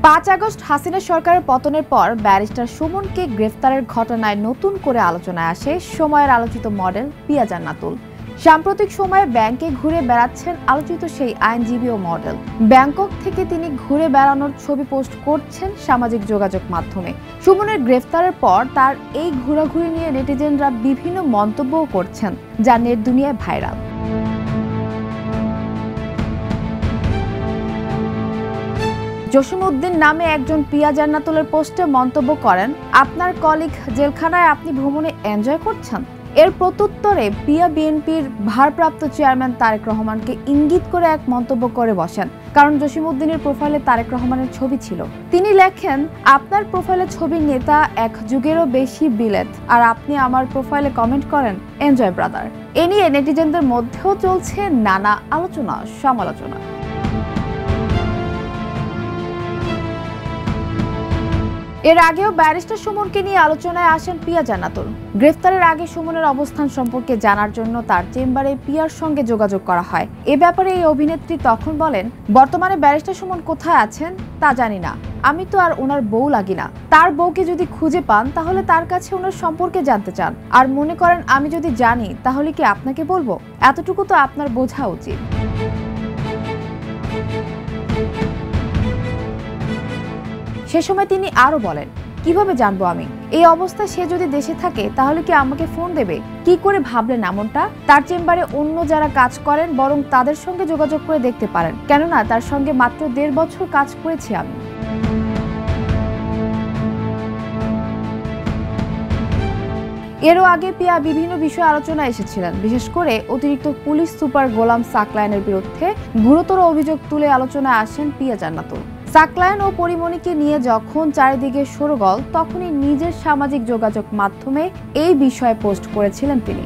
5 August Hasina সরকারের পতনের পর ব্যারিস্টার সুমনকে গ্রেফতারের ঘটনায় নতুন করে আলোচনায় আসে সময়ের আলোচিত মডেল পিয়া জান্নাতুল। সাম্প্রতিক সময়ে ব্যাংকে ঘুরে বেড়াচ্ছেন আলোচিত সেই আইনজীবী ও মডেল। ব্যাংকক থেকে তিনি ঘুরে বেড়ানোর ছবি পোস্ট করছেন সামাজিক যোগাযোগ মাধ্যমে। সুমনের গ্রেফতারের পর তার এই ঘোরাঘুরি নিয়ে নেটিজেনরা বিভিন্ন মন্তব্যও করছেন, যা নেট দুনিয়ায় ভাইরাল। জসিমউদ্দিন নামে একজন পিয়া জান্নাতুলের পোস্টে মন্তব্য করেন, আপনার কলিগ জেলখানায় আপনি ভ্রমণে এনজয় করছেন। এর প্রত্যুত্তরে পিয়া বিএনপির ভারপ্রাপ্ত চেয়ারম্যান তারেক রহমানকে ইঙ্গিত করে এক মন্তব্য করে বসেন, কারণ জসিমউদ্দিনের প্রোফাইলে তারেক রহমানের ছবি ছিল। তিনি লেখেন, আপনার প্রোফাইলে ছবির নেতা এক যুগেরও বেশি বিলেত, আর আপনি আমার প্রোফাইলে কমেন্ট করেন এনজয় ব্রাদার। এ নিয়ে নেটিজেনদের মধ্যেও চলছে নানা আলোচনা সমালোচনা। এর আগেও ব্যারিস্টার সুমনকে নিয়ে আলোচনায় আসেন পিয়া জান্নাতুল। গ্রেফতারের আগে সুমনের অবস্থান সম্পর্কে জানার জন্য তার চেম্বারে পিয়ার সঙ্গে যোগাযোগ করা হয়। এ ব্যাপারে এই অভিনেত্রী তখন বলেন, বর্তমানে ব্যারিস্টার সুমন কোথায় আছেন তা জানি না, আমি তো আর ওনার বউ লাগি না। তার বউকে যদি খুঁজে পান তাহলে তার কাছে ওনার সম্পর্কে জানতে চান, আর মনে করেন আমি যদি জানি তাহলে কি আপনাকে বলবো? এতটুকু তো আপনার বোঝা উচিত। সে সময় তিনি আরো বলেন, কিভাবে জানবো আমি? এই অবস্থায় সে যদি দেশে থাকে তাহলে কি আমাকে ফোন দেবে? কি করে ভাবলেন এমনটা? তার চেম্বারে অন্য যারা কাজ করেন বরং তাদের সঙ্গে যোগাযোগ করে দেখতে পারেন, কেননা তার সঙ্গে মাত্র 1.5 বছর কাজ করেছি আমি। এরও আগে পিয়া বিভিন্ন বিষয়ে আলোচনায় এসেছিলেন, বিশেষ করে অতিরিক্ত পুলিশ সুপার গোলাম সাকলায়েনের বিরুদ্ধে গুরুতর অভিযোগ তুলে আলোচনায় আসেন পিয়া জান্নাতুল। সাকলায়েন ও পরিমণিকে নিয়ে যখন চারিদিকে শোরগোল, তখনই নিজের সামাজিক যোগাযোগ মাধ্যমে এই বিষয়ে পোস্ট করেছিলেন তিনি।